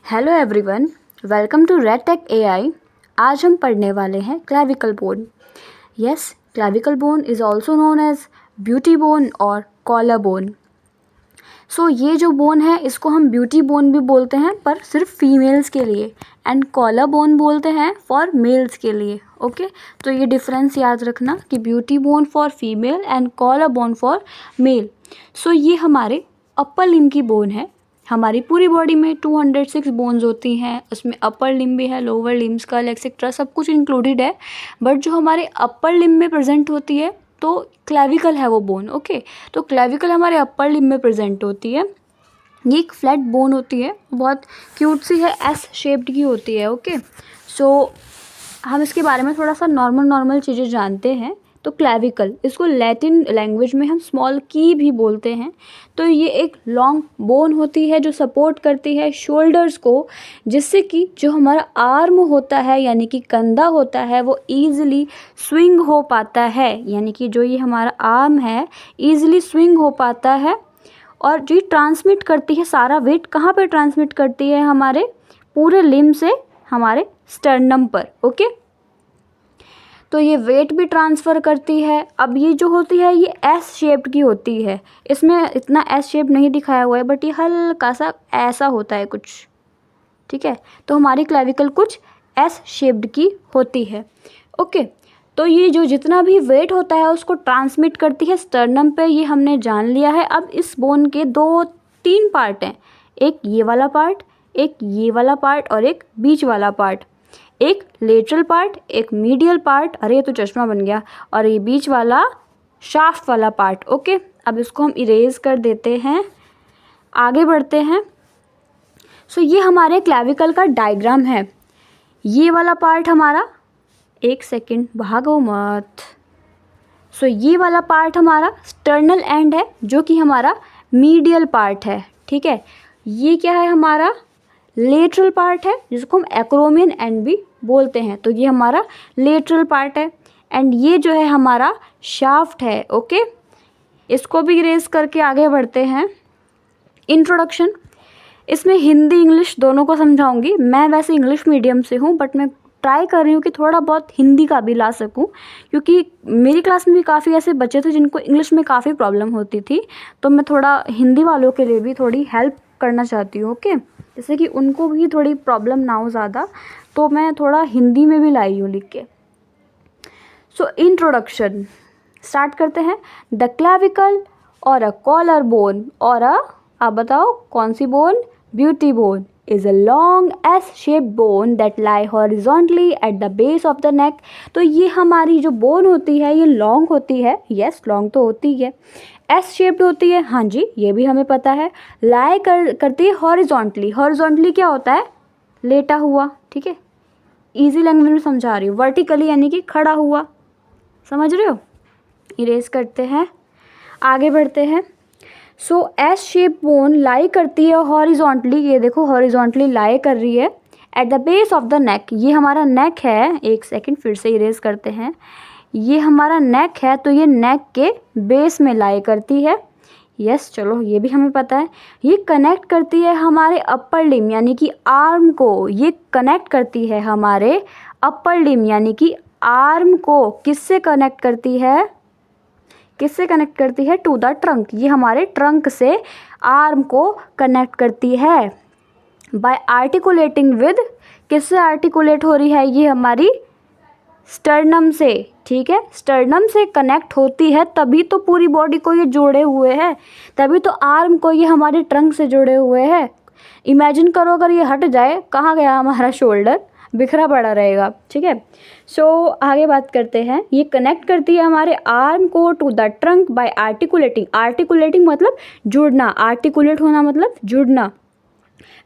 Hello everyone, welcome to Red Tech AI. आज हम पढ़ने वाले हैं clavicle bone. Yes, clavicle bone is also known as beauty bone और कॉलर बोन। सो ये जो बोन है इसको हम ब्यूटी बोन भी बोलते हैं पर सिर्फ फीमेल्स के लिए, एंड कॉलर बोन बोलते हैं फॉर मेल्स के लिए। ओके, तो ये डिफरेंस याद रखना कि beauty bone for female and collar bone for male. So ये हमारे अपर लिम्ब की बोन है। हमारी पूरी बॉडी में 206 बोन्स होती हैं, उसमें अपर लिम्ब भी है, लोअर लिम्ब, स्कल एक्सेट्रा सब कुछ इंक्लूडेड है। बट जो हमारे अपर लिम्ब में प्रेजेंट होती है तो क्लेविकल है वो बोन। ओके, तो क्लेविकल हमारे अपर लिम्ब में प्रेजेंट होती है। ये एक फ्लैट बोन होती है, बहुत क्यूट सी है, एस शेप्ड की होती है। ओके, सो हम इसके बारे में थोड़ा सा नॉर्मल चीज़ें जानते हैं। तो क्लेविकल, इसको लैटिन लैंग्वेज में हम स्मॉल की भी बोलते हैं। तो ये एक लॉन्ग बोन होती है जो सपोर्ट करती है शोल्डर्स को, जिससे कि जो हमारा आर्म होता है यानी कि कंधा होता है वो ईजिली स्विंग हो पाता है, यानी कि जो ये हमारा आर्म है ईजिली स्विंग हो पाता है। और जो ट्रांसमिट करती है सारा वेट कहाँ पे ट्रांसमिट करती है, हमारे पूरे लिम्ब से हमारे स्टर्नम पर। ओके, तो ये वेट भी ट्रांसफ़र करती है। अब ये जो होती है ये एस शेप्ड की होती है, इसमें इतना एस शेप नहीं दिखाया हुआ है बट ये हल्का सा ऐसा होता है कुछ, ठीक है। तो हमारी क्लेविकल कुछ एस शेप्ड की होती है। ओके, तो ये जो जितना भी वेट होता है उसको ट्रांसमिट करती है स्टर्नम पे, ये हमने जान लिया है। अब इस बोन के 2-3 पार्ट हैं, एक ये वाला पार्ट, एक ये वाला पार्ट और एक बीच वाला पार्ट। एक लेटरल पार्ट, एक मीडियल पार्ट, अरे ये तो चश्मा बन गया, और ये बीच वाला शाफ्ट वाला पार्ट। ओके, अब इसको हम इरेज कर देते हैं, आगे बढ़ते हैं। सो ये हमारे क्लेविकल का डायग्राम है। ये वाला पार्ट हमारा, एक सेकंड भागो मत। सो ये वाला पार्ट हमारा स्टर्नल एंड है जो कि हमारा मीडियल पार्ट है, ठीक है। ये क्या है, हमारा लेटरल पार्ट है जिसको हम एक्रोमियन एंड भी बोलते हैं। तो ये हमारा लेटरल पार्ट है, एंड ये जो है हमारा शाफ्ट है। ओके, इसको भी इरेज करके आगे बढ़ते हैं। इंट्रोडक्शन, इसमें हिंदी इंग्लिश दोनों को समझाऊंगी। मैं वैसे इंग्लिश मीडियम से हूँ बट मैं ट्राई कर रही हूँ कि थोड़ा बहुत हिंदी का भी ला सकूँ, क्योंकि मेरी क्लास में भी काफ़ी ऐसे बच्चे थे जिनको इंग्लिश में काफ़ी प्रॉब्लम होती थी, तो मैं थोड़ा हिंदी वालों के लिए भी थोड़ी हेल्प करना चाहती हूँ। ओके, जैसे कि उनको भी थोड़ी प्रॉब्लम ना हो ज़्यादा, तो मैं थोड़ा हिंदी में भी लाई हूँ लिख के। सो इंट्रोडक्शन स्टार्ट करते हैं। द क्लेविकल और अ कॉलर बोन और आप बताओ कौन सी bone, beauty bone is a long S-shaped bone that lie horizontally at the base of the neck। तो ये हमारी जो बोन होती है ये लॉन्ग होती है। यस, लॉन्ग तो होती है, एस शेप्ड होती है, हाँ जी ये भी हमें पता है। लाई करती है हॉरिजॉन्टली। हॉरिजॉन्टली क्या होता है, लेटा हुआ, ठीक है। इजी लैंग्वेज में समझा रही हूँ। वर्टिकली यानी कि खड़ा हुआ, समझ रहे हो। इरेज करते हैं, आगे बढ़ते हैं। सो एस शेप बोन लाई करती है हॉरिजॉन्टली, ये देखो हॉरिजॉन्टली लाई कर रही है at the base of the neck. ये हमारा नेक है, एक सेकंड फिर से इरेज करते हैं। ये हमारा नेक है तो ये नेक के बेस में लाई करती है। यस, चलो ये भी हमें पता है। ये कनेक्ट करती है हमारे अपर लिम्ब यानी कि आर्म को। ये कनेक्ट करती है हमारे अपर लिम्ब यानी कि आर्म को। किससे कनेक्ट करती है, किससे कनेक्ट करती है, टू द ट्रंक। ये हमारे ट्रंक से आर्म को कनेक्ट करती है बाय आर्टिकुलेटिंग विद। किससे आर्टिकुलेट हो रही है, ये हमारी स्टर्नम से, ठीक है। स्टर्नम से कनेक्ट होती है तभी तो पूरी बॉडी को ये जोड़े हुए हैं, तभी तो आर्म को ये हमारे ट्रंक से जुड़े हुए हैं। इमेजिन करो अगर ये हट जाए, कहाँ गया हमारा शोल्डर, बिखरा पड़ा रहेगा, ठीक है। सो आगे बात करते हैं। ये कनेक्ट करती है हमारे आर्म को to the trunk by articulating. Articulating मतलब जुड़ना, आर्टिकुलेट होना मतलब जुड़ना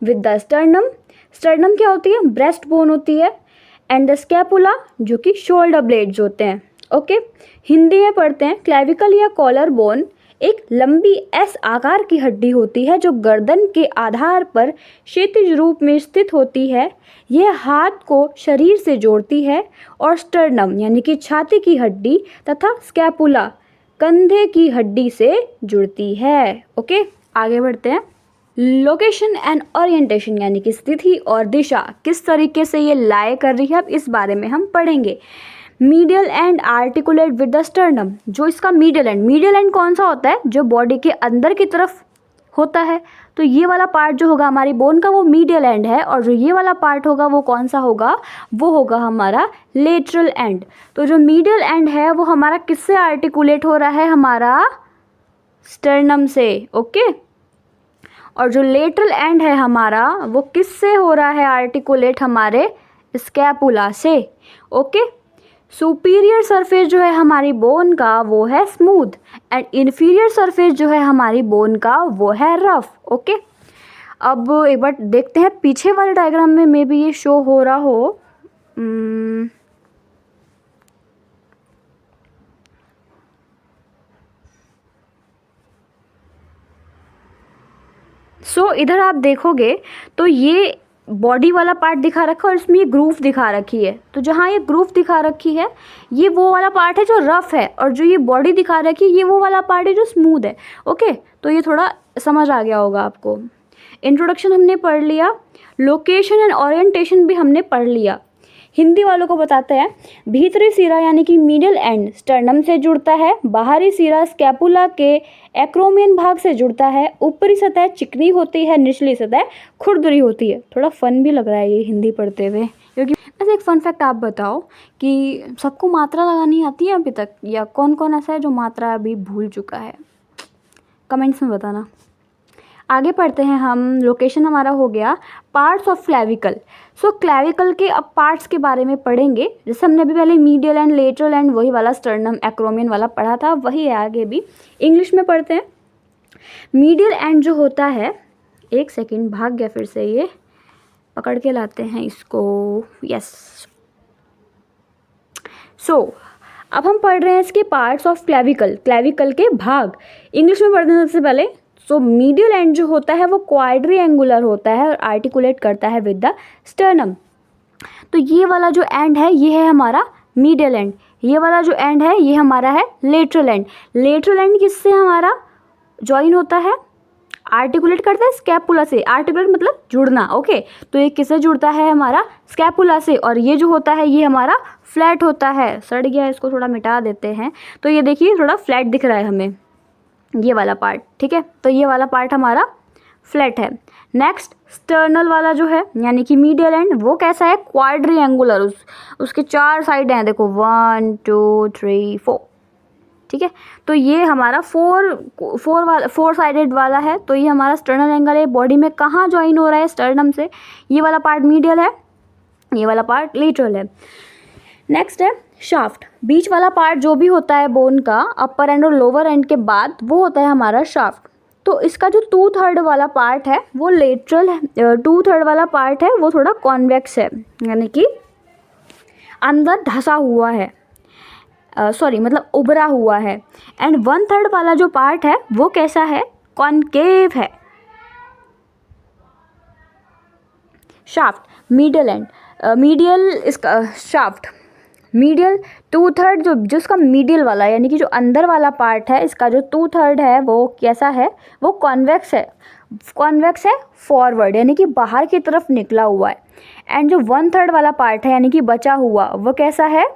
विद द स्टर्नम। स्टर्नम क्या होती है, ब्रेस्ट बोन होती है, एंड द स्कैपुला जो कि शोल्डर ब्लेड्स होते हैं। ओके, हिंदी में पढ़ते हैं। क्लेविकल या कॉलर बोन एक लंबी एस आकार की हड्डी होती है जो गर्दन के आधार पर क्षैतिज रूप में स्थित होती है। यह हाथ को शरीर से जोड़ती है और स्टर्नम यानी कि छाती की हड्डी तथा स्कैपुला कंधे की हड्डी से जुड़ती है। ओके, आगे बढ़ते हैं। लोकेशन एंड ओरिएंटेशन यानी कि स्थिति और दिशा किस तरीके से ये लाए कर रही है, अब इस बारे में हम पढ़ेंगे। Medial and articulate with the sternum, जो इसका मीडियल एंड कौन सा होता है, जो बॉडी के अंदर की तरफ होता है, तो ये वाला पार्ट जो होगा हमारी बोन का वो मीडियल एंड है, और जो ये वाला पार्ट होगा वो कौन सा होगा, वो होगा हमारा लेटरल एंड। तो जो मीडियल एंड है वो हमारा किससे आर्टिकुलेट हो रहा है, हमारा स्टर्नम से, ओके। और जो लेटरल एंड है हमारा वो किससे हो रहा है आर्टिकुलेट, हमारे स्कैपुला से, ओके। सुपीरियर सरफेस जो है हमारी बोन का वो है स्मूथ, एंड इन्फीरियर सरफेस जो है हमारी बोन का वो है रफ, ओके। अब एक बार देखते हैं पीछे वाले डायग्राम में, मे बी ये शो हो रहा हो। इधर आप देखोगे तो ये बॉडी वाला पार्ट दिखा रखा है और इसमें ये ग्रूव दिखा रखी है। तो जहाँ ये ग्रूव दिखा रखी है ये वो वाला पार्ट है जो रफ है, और जो ये बॉडी दिखा रखी है ये वो वाला पार्ट है जो स्मूथ है, ओके। तो ये थोड़ा समझ आ गया होगा आपको। इंट्रोडक्शन हमने पढ़ लिया, लोकेशन एंड ओरिएंटेशन भी हमने पढ़ लिया। हिंदी वालों को बताते हैं, भीतरी सिरा यानी कि मीडियल एंड स्टर्नम से जुड़ता है, बाहरी सिरा स्कैपुला के एक्रोमियन भाग से जुड़ता है, ऊपरी सतह चिकनी होती है, निचली सतह खुरदरी होती है। थोड़ा फन भी लग रहा है ये हिंदी पढ़ते हुए, क्योंकि ऐसे एक फन फैक्ट आप बताओ कि सबको मात्रा लगानी आती है अभी तक, या कौन कौन ऐसा है जो मात्रा अभी भूल चुका है, कमेंट्स में बताना। आगे पढ़ते हैं हम, लोकेशन हमारा हो गया। पार्ट्स ऑफ क्लैविकल, क्लैविकल के अब पार्ट्स के बारे में पढ़ेंगे। जैसे हमने अभी पहले मीडियल एंड लेटरल एंड वही वाला स्टर्नम एक्रोमियन वाला पढ़ा था, वही है आगे भी। इंग्लिश में पढ़ते हैं। मीडियल एंड जो होता है, एक सेकेंड भाग गया फिर से, ये पकड़ के लाते हैं इसको, यस। अब हम पढ़ रहे हैं इसके पार्ट्स ऑफ क्लैविकल के भाग। इंग्लिश में पढ़ते हैं सबसे पहले। मीडियल एंड जो होता है वो क्वाड्रिएंगुलर होता है और आर्टिकुलेट करता है विद द स्टर्नम। तो ये वाला जो एंड है ये है हमारा मीडियल एंड, ये वाला जो एंड है ये हमारा है लेटरल एंड। लेटरल एंड किससे हमारा ज्वाइन होता है, आर्टिकुलेट करता है स्कैपुला से। आर्टिकुलेट मतलब जुड़ना, ओके। तो ये किससे जुड़ता है, हमारा स्कैपुला से, और ये जो होता है ये हमारा फ्लैट होता है। सड़ गया, इसको थोड़ा मिटा देते हैं। तो ये देखिए थोड़ा फ्लैट दिख रहा है हमें, ये वाला पार्ट, ठीक है। तो ये वाला पार्ट हमारा फ्लैट है। नेक्स्ट स्टर्नल वाला जो है यानी कि मीडियल एंड, वो कैसा है, क्वाड्रिएंगुलर। उसके 4 साइड हैं, देखो 1 2 3 4, ठीक है। तो ये हमारा 4 साइडेड वाला है। तो ये हमारा स्टर्नल एंगल है, बॉडी में कहाँ ज्वाइन हो रहा है, स्टर्नम से। ये वाला पार्ट मीडियल है, ये वाला पार्ट लेटरल है। नेक्स्ट है शाफ्ट, बीच वाला पार्ट जो भी होता है बोन का, अपर एंड और लोअर एंड के बाद, वो होता है हमारा शाफ्ट। तो इसका जो 2/3 वाला पार्ट है वो लेटरल है, 2/3 वाला पार्ट है वो थोड़ा कॉन्वेक्स है, यानी कि अंदर धंसा हुआ है, मतलब उभरा हुआ है। एंड 1/3 वाला जो पार्ट है वो कैसा है, कॉनकेव है। शाफ्ट मीडियल एंड, मीडियल इसका शाफ्ट मीडियल 2/3 जो इसका मीडियल वाला यानी कि जो अंदर वाला पार्ट है, इसका जो 2/3 है वो कैसा है, वो कॉन्वेक्स है। कॉन्वेक्स है फॉरवर्ड, यानी कि बाहर की तरफ निकला हुआ है। एंड जो 1/3 वाला पार्ट है यानी कि बचा हुआ, वो कैसा है,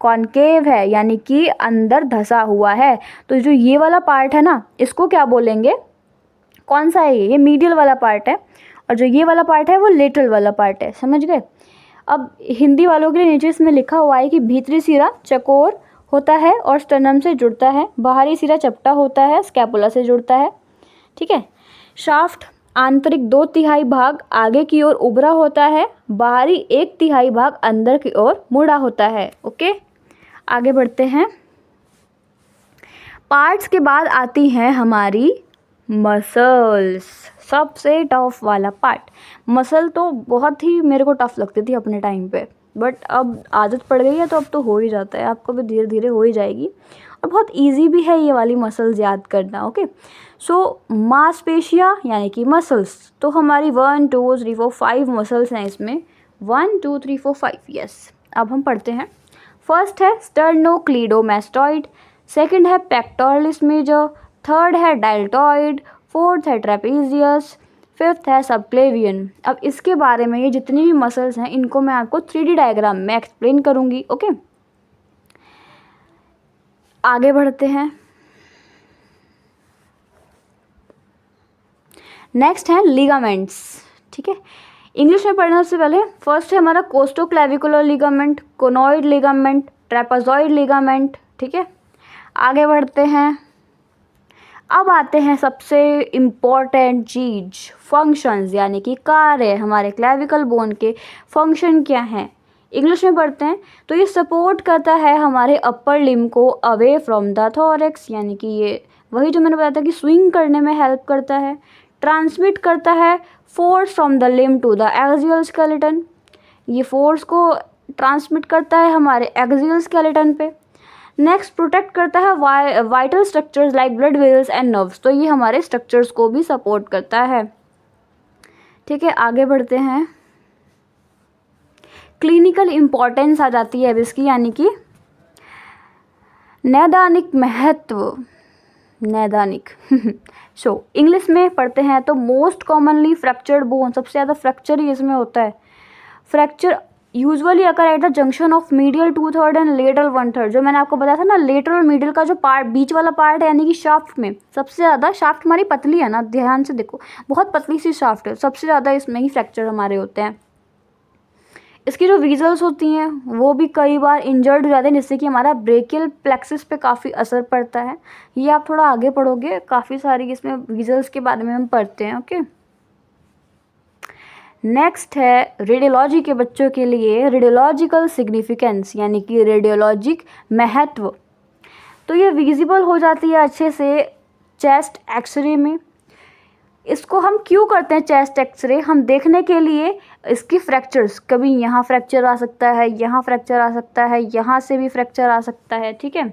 कॉनकेव है, यानी कि अंदर धंसा हुआ है। तो जो ये वाला पार्ट है ना, इसको क्या बोलेंगे, कौन सा है ये मीडियल वाला पार्ट है, और जो ये वाला पार्ट है वो लेटरल वाला पार्ट है। समझ गए। अब हिंदी वालों के लिए नीचे इसमें लिखा हुआ है कि भीतरी सिरा चकोर होता है और स्टर्नम से जुड़ता है, बाहरी सिरा चपटा होता है, स्कैपुला से जुड़ता है, ठीक है। शाफ्ट आंतरिक 2/3 भाग आगे की ओर उभरा होता है, बाहरी 1/3 भाग अंदर की ओर मुड़ा होता है, ओके। आगे बढ़ते हैं। पार्ट्स के बाद आती हैं हमारी मसल्स, सबसे टफ वाला पार्ट। मसल तो बहुत ही मेरे को टफ लगती थी अपने टाइम पे, बट अब आदत पड़ गई है तो अब तो हो ही जाता है, आपको भी धीरे धीरे हो ही जाएगी, और बहुत इजी भी है ये वाली मसल्स याद करना, ओके। मांसपेशियाँ यानी कि मसल्स, तो हमारी 1 2 3 4 5 मसल्स हैं इसमें, 1 2 3 4 5, यस। अब हम पढ़ते हैं। फर्स्ट है स्टर्नोक्लीडोमास्टॉइड, सेकंड है पेक्टोरलिस मेजर, थर्ड है डेल्टॉइड, फोर्थ है ट्रेपेजियस, फिफ्थ है सबक्लेवियन। अब इसके बारे में, ये जितनी भी मसल्स हैं इनको मैं आपको 3D डायग्राम में एक्सप्लेन करूँगी। ओके, आगे बढ़ते हैं। नेक्स्ट है लिगामेंट्स। ठीक है, इंग्लिश में पढ़ने से पहले फर्स्ट है हमारा कोस्टोक्लेविकुलर लिगामेंट, कोनॉइड लिगामेंट, ट्रेपेजॉइड लिगामेंट। ठीक है, आगे बढ़ते हैं। अब आते हैं सबसे इम्पॉर्टेंट चीज, फंक्शंस, यानी कि कार्य। हमारे क्लेविकल बोन के फंक्शन क्या हैं, इंग्लिश में पढ़ते हैं। तो ये सपोर्ट करता है हमारे अपर लिम को अवे फ्रॉम द थोरैक्स, यानी कि ये वही जो मैंने बताया था कि स्विंग करने में हेल्प करता है। ट्रांसमिट करता है force from the limb to the axial skeleton, ये फोर्स को ट्रांसमिट करता है हमारे एक्सियल स्केलेटन पे। नेक्स्ट, प्रोटेक्ट करता है vital structures like blood vessels and nerves, तो ये हमारे स्ट्रक्चर्स को भी सपोर्ट करता है। ठीक है, आगे बढ़ते हैं। क्लिनिकल इम्पॉर्टेंस आ जाती है अब इसकी, यानी कि नैदानिक महत्व, नैदानिक सो इंग्लिश में पढ़ते हैं तो मोस्ट कॉमनली फ्रैक्चर्ड बोन, सबसे ज़्यादा फ्रैक्चर ही इसमें होता है। Fracture usually occur at the junction of medial 2/3 and lateral 1/3, जो मैंने आपको बताया था ना, लेटरल और मीडियल का जो पार्ट, बीच वाला पार्ट है, यानी कि शाफ्ट में सबसे ज़्यादा। शाफ्ट हमारी पतली है ना, ध्यान से देखो, बहुत पतली सी शाफ्ट है, सबसे ज़्यादा इसमें ही फ्रैक्चर हमारे होते हैं। इसकी जो वीजल्स होती हैं वो भी कई बार इंजर्ड हो जाते हैं, जिससे कि हमारा ब्रेकियल प्लेक्सिस पे काफ़ी असर पड़ता है। ये आप थोड़ा आगे पढ़ोगे, काफ़ी सारी इसमें वीजल्स के बारे में हम पढ़ते हैं। ओके, नेक्स्ट है रेडियोलॉजी के बच्चों के लिए रेडियोलॉजिकल सिग्निफिकेंस, यानी कि रेडियोलॉजिक महत्व। तो ये विजिबल हो जाती है अच्छे से चेस्ट एक्सरे में। इसको हम क्यों करते हैं चेस्ट एक्सरे, हम देखने के लिए इसकी फ्रैक्चर्स, कभी यहाँ फ्रैक्चर आ सकता है, यहाँ फ्रैक्चर आ सकता है, यहाँ से भी फ्रैक्चर आ सकता है। ठीक है,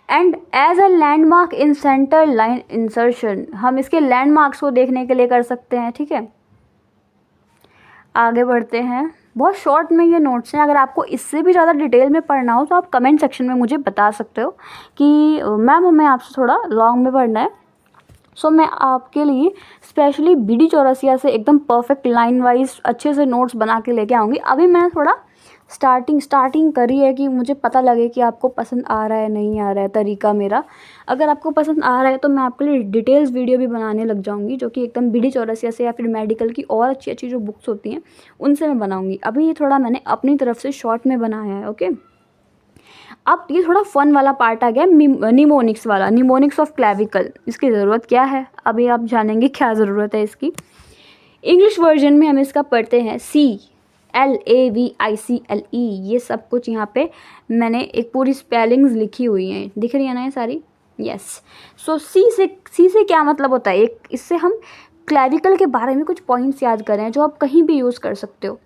and as a landmark in centre line insertion, हम इसके लैंडमार्क्स को देखने के लिए कर सकते हैं। ठीक है, आगे बढ़ते हैं। बहुत शॉर्ट में ये नोट्स हैं, अगर आपको इससे भी ज़्यादा डिटेल में पढ़ना हो तो आप कमेंट सेक्शन में मुझे बता सकते हो कि मैम हमें आपसे थोड़ा लॉन्ग में पढ़ना है। सो मैं आपके लिए स्पेशली BD चौरसिया से एकदम परफेक्ट लाइन वाइज अच्छे से नोट्स बना के लेके आऊँगी। अभी मैंने थोड़ा स्टार्टिंग करी है कि मुझे पता लगे कि आपको पसंद आ रहा है नहीं आ रहा है तरीका मेरा। अगर आपको पसंद आ रहा है तो मैं आपके लिए डिटेल्स वीडियो भी बनाने लग जाऊँगी, जो कि एकदम BD चौरसिया से या फिर मेडिकल की और अच्छी अच्छी जो बुक्स होती हैं उनसे मैं बनाऊँगी। अभी ये थोड़ा मैंने अपनी तरफ से शॉर्ट में बनाया है। ओके, अब ये थोड़ा फन वाला पार्ट आ गया, निमोनिक्स वाला, निमोनिक्स ऑफ क्लेविकल। इसकी ज़रूरत क्या है, अभी आप जानेंगे क्या ज़रूरत है इसकी। इंग्लिश वर्जन में हम इसका पढ़ते हैं CLAVICLE, ये सब कुछ यहाँ पे मैंने एक पूरी स्पेलिंग्स लिखी हुई हैं, दिख रही है ना ये सारी। यस, सो सी से क्या मतलब होता है, एक इससे हम क्लेविकल के बारे में कुछ पॉइंट्स याद करें जो आप कहीं भी यूज़ कर सकते हो।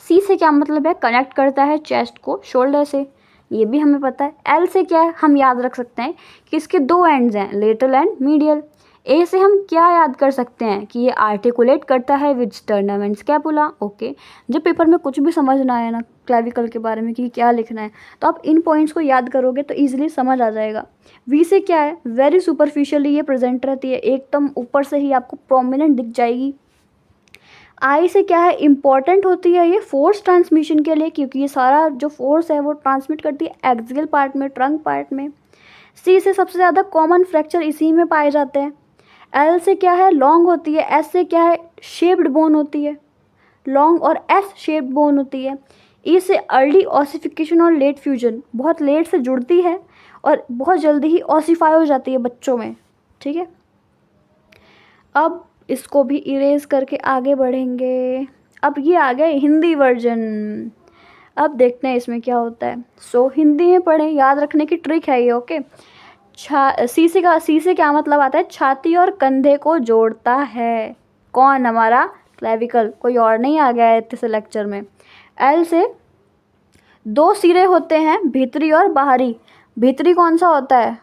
सी से क्या मतलब है, कनेक्ट करता है चेस्ट को शोल्डर से, ये भी हमें पता है। एल से क्या है, हम याद रख सकते हैं कि इसके 2 एंड्स हैं, लेटरल एंड मीडियल। ए से हम क्या याद कर सकते हैं कि ये आर्टिकुलेट करता है with sternum and scapula. Okay, जब पेपर में कुछ भी समझ ना आए ना क्लेविकल के बारे में कि क्या लिखना है, तो आप इन पॉइंट्स को याद करोगे तो ईजिली समझ आ जाएगा। वी से क्या है, वेरी सुपरफिशियली ये प्रेजेंट रहती है, एकदम ऊपर से ही आपको प्रोमिनेंट दिख जाएगी। आई से क्या है, इम्पॉर्टेंट होती है ये फोर्स ट्रांसमिशन के लिए, क्योंकि ये सारा जो फोर्स है वो ट्रांसमिट करती है एक्सियल पार्ट में, ट्रंक पार्ट में। सी से सबसे ज़्यादा कॉमन फ्रैक्चर इसी में पाए जाते हैं। एल से क्या है, लॉन्ग होती है। एस से क्या है, शेप्ड बोन होती है, लॉन्ग और एस शेप्ड बोन होती है। ई से अर्ली ऑसिफिकेशन और लेट फ्यूजन, बहुत लेट से जुड़ती है और बहुत जल्दी ही ऑसिफाई हो जाती है बच्चों में। ठीक है, अब इसको भी इरेज करके आगे बढ़ेंगे। अब ये आ गए हिंदी वर्जन, अब देखते हैं इसमें क्या होता है। सो हिंदी में पढ़ें, याद रखने की ट्रिक है ये। ओके, सी से क्या मतलब आता है, छाती और कंधे को जोड़ता है। कौन, हमारा क्लेविकल, कोई और नहीं आ गया है इस लेक्चर में। एल से 2 सिरे होते हैं, भीतरी और बाहरी। भीतरी कौन सा होता है,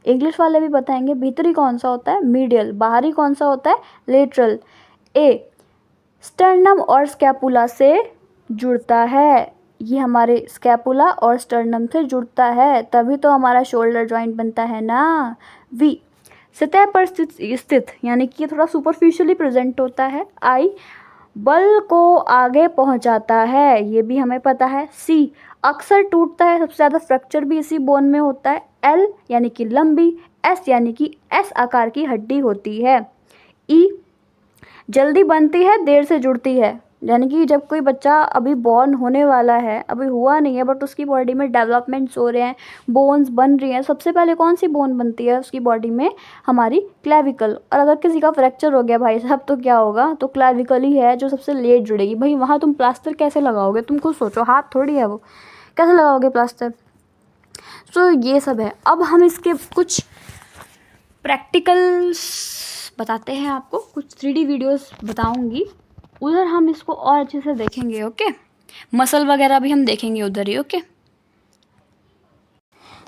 इंग्लिश वाले भी बताएंगे। भीतरी कौन सा होता है, मीडियल। बाहरी कौन सा होता है, लेटरल। ए स्टर्नम और स्कैपुला से जुड़ता है, ये हमारे स्कैपुला और स्टर्नम से जुड़ता है, तभी तो हमारा शोल्डर जॉइंट बनता है ना। वी सतह पर स्थित यानी कि ये थोड़ा सुपरफिशियली प्रेजेंट होता है। आई, बल को आगे पहुंचाता है, ये भी हमें पता है। सी, अक्सर टूटता है, सबसे ज़्यादा फ्रैक्चर भी इसी बोन में होता है। एल यानी कि लंबी। एस यानी कि एस आकार की हड्डी होती है। ई, जल्दी बनती है, देर से जुड़ती है, यानी कि जब कोई बच्चा अभी बॉर्न होने वाला है, अभी हुआ नहीं है बट उसकी बॉडी में डेवलपमेंट्स हो रहे हैं, बोन्स बन रही हैं, सबसे पहले कौन सी बोन बनती है उसकी बॉडी में? हमारी क्लैविकल। और अगर किसी का फ्रैक्चर हो गया भाई साहब तो क्या होगा? तो क्लैविकल ही है जो सबसे लेट जुड़ेगी। भाई वहाँ तुम प्लास्टर कैसे लगाओगे? तुम खुद सोचो, हाथ थोड़ी है वो, कैसे लगाओगे प्लास्टर? सो ये सब है। अब हम इसके कुछ प्रैक्टिकल्स बताते हैं आपको, कुछ 3D वीडियोस बताऊंगी, उधर हम इसको और अच्छे से देखेंगे। ओके, मसल वगैरह भी हम देखेंगे उधर ही। ओके,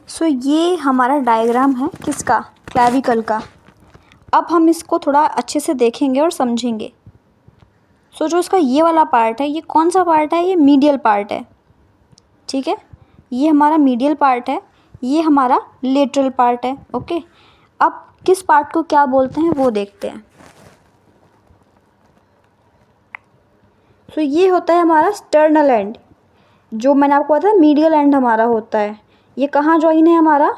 सो ये हमारा डायग्राम है किसका? क्लैविकल का। अब हम इसको थोड़ा अच्छे से देखेंगे और समझेंगे। सो जो इसका ये वाला पार्ट है, ये कौन सा पार्ट है? ये मीडियल पार्ट है, ठीक है, ये हमारा मीडियल पार्ट है, ये हमारा लेटरल पार्ट है। ओके, अब किस पार्ट को क्या बोलते हैं वो देखते हैं। सो ये होता है हमारा स्टर्नल एंड, जो मैंने आपको बताया मीडियल एंड हमारा होता है। ये कहाँ जॉइन है हमारा?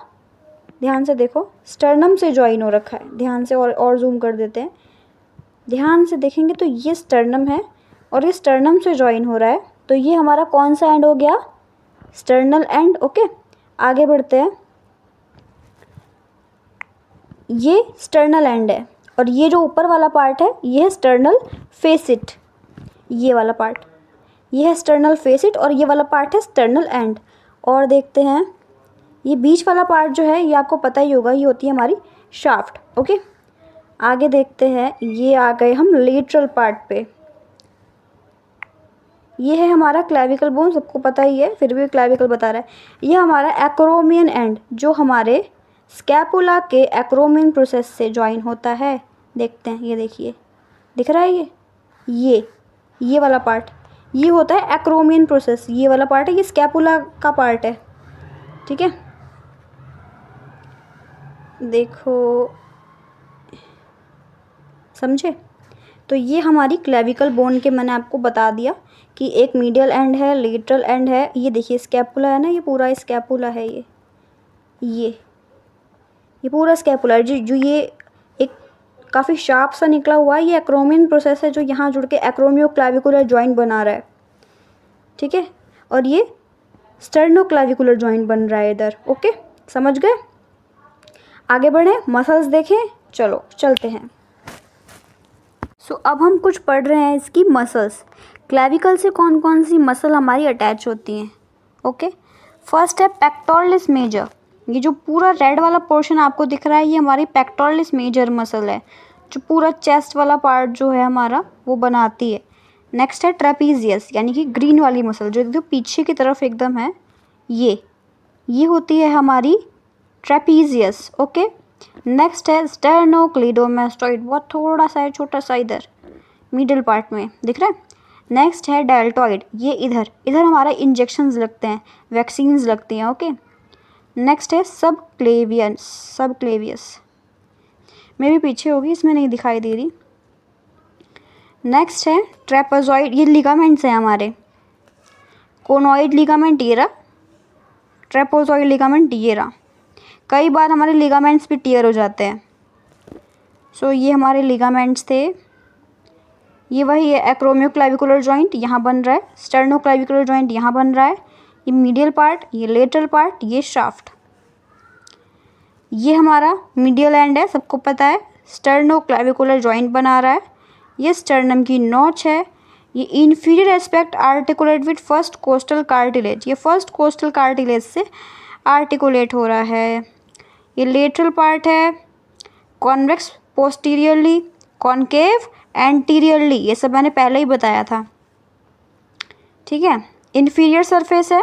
ध्यान से देखो, स्टर्नम से जॉइन हो रखा है। ध्यान से और जूम कर देते हैं, ध्यान से देखेंगे तो ये स्टर्नम है और ये स्टर्नम से जॉइन हो रहा है। तो ये हमारा कौन सा एंड हो गया? Sternal end. ओके, आगे बढ़ते हैं। ये स्टर्नल एंड है और ये जो ऊपर वाला पार्ट है ये है स्टर्नल फेसिट। ये वाला पार्ट ये है स्टर्नल फेसिट और ये वाला पार्ट है स्टर्नल एंड। और देखते हैं, ये बीच वाला पार्ट जो है ये आपको पता ही होगा, ये होती है हमारी शाफ्ट। ओके, आगे देखते हैं, ये आ गए हम लेटरल पार्ट पे। ये है हमारा क्लैविकल बोन, सबको पता ही है, फिर भी क्लैविकल बता रहा है। ये हमारा एक्रोमियन एंड जो हमारे स्कैपुला के एक्रोमियन प्रोसेस से ज्वाइन होता है। देखते हैं, ये देखिए, दिख रहा है ये वाला पार्ट, ये होता है एक्रोमियन प्रोसेस। ये वाला पार्ट है, ये स्कैपुला का पार्ट है, ठीक है। देखो, समझे? तो ये हमारी क्लैविकल बोन के मैंने आपको बता दिया कि एक मीडियल एंड है, लेटरल एंड है। ये देखिए स्कैपुला है ना, ये पूरा स्कैपुला है। ये पूरा स्कैपुला है जो ये एक काफ़ी शार्प सा निकला हुआ है, ये एक्रोमियन प्रोसेस है जो यहाँ जुड़ के एक्रोमियो क्लैविकुलर जॉइंट बना रहा है, ठीक है। और ये स्टर्नो क्लैविकुलर जॉइंट बन रहा है इधर। ओके, समझ गए? आगे बढ़ें, मसल्स देखें, चलो चलते हैं। सो अब हम कुछ पढ़ रहे हैं इसकी मसल्स। क्लैविकल से कौन कौन सी मसल हमारी अटैच होती हैं? ओके, फर्स्ट है पेक्टोरलिस मेजर। ये जो पूरा रेड वाला पोर्शन आपको दिख रहा है ये हमारी पेक्टोरलिस मेजर मसल है, जो पूरा चेस्ट वाला पार्ट जो है हमारा वो बनाती है। नेक्स्ट है ट्रेपीजियस, यानी कि ग्रीन वाली मसल जो एकदम पीछे की तरफ एकदम है, ये होती है हमारी ट्रेपीजियस। ओके, नेक्स्ट है स्टेर्नोक्लीडोमास्टोइड, बहुत थोड़ा सा है, छोटा सा इधर मिडिल पार्ट में दिख रहा है। नेक्स्ट है डेल्टॉइड, ये इधर हमारा इंजेक्शंस लगते हैं, वैक्सीन्स लगती हैं। ओके, नेक्स्ट है सबक्लेवियस में भी पीछे होगी, इसमें नहीं दिखाई दे रही। नेक्स्ट है ट्रेपेजॉइड, ये लिगामेंट्स हैं हमारे। कोनॉइड लिगामेंट ये रहा, ट्रेपेजॉइड लिगामेंट ये रहा। कई बार हमारे लिगामेंट्स भी टियर हो जाते हैं। सो ये हमारे लिगामेंट्स थे। ये वही है एक्रोमियो क्लैविकुलर जॉइंट यहाँ बन रहा है, स्टर्नो क्लैविकुलर जॉइंट यहाँ बन रहा है, ये मीडियल पार्ट, ये लेटरल पार्ट, ये शाफ्ट। ये हमारा मीडियल एंड है, सबको पता है, स्टर्नो क्लैविकुलर जॉइंट बना रहा है। ये स्टर्नम की नोच है। ये inferior aspect articulate with first costal cartilage, ये फर्स्ट कोस्टल कार्टिलेज से आर्टिकुलेट हो रहा है। ये लेटरल पार्ट है, कॉन्वेक्स पोस्टीरियरली, कॉनकेव एंटीरियरली, ये सब मैंने पहले ही बताया था, ठीक है। इंफीरियर सरफेस है,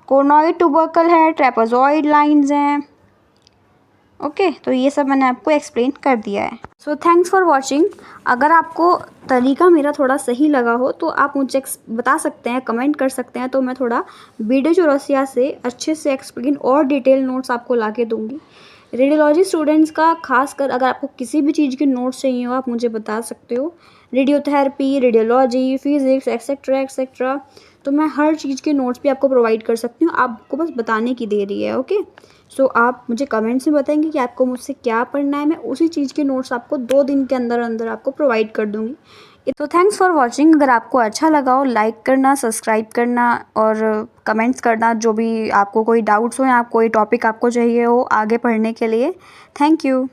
कोनॉइड टुबर्कल है, ट्रेपेजॉइड लाइंस हैं। ओके, तो ये सब मैंने आपको एक्सप्लेन कर दिया है। So thanks for watching. अगर आपको तरीका मेरा थोड़ा सही लगा हो तो आप मुझे बता सकते हैं, कमेंट कर सकते हैं, तो मैं थोड़ा वीडियो चौरसिया से अच्छे से एक्सप्लेन और डिटेल नोट्स आपको ला के दूँगी। रेडियोलॉजी स्टूडेंट्स का खास कर अगर आपको किसी भी चीज़ के नोट्स चाहिए हो आप मुझे बता सकते हो। Radiotherapy, radiology, physics etcetera etcetera, तो मैं हर चीज़ के नोट्स भी आपको प्रोवाइड कर सकती हूँ, आपको बस बताने की देरी है। ओके, सो आप मुझे कमेंट्स में बताएंगे कि आपको मुझसे क्या पढ़ना है, मैं उसी चीज़ के नोट्स आपको 2 दिन के अंदर अंदर आपको प्रोवाइड कर दूँगी। तो थैंक्स फॉर वॉचिंग। अगर आपको अच्छा लगा हो लाइक करना, सब्सक्राइब करना और कमेंट्स करना, जो भी आपको कोई डाउट्स हो या कोई टॉपिक आपको चाहिए हो आगे पढ़ने के लिए। Thank you.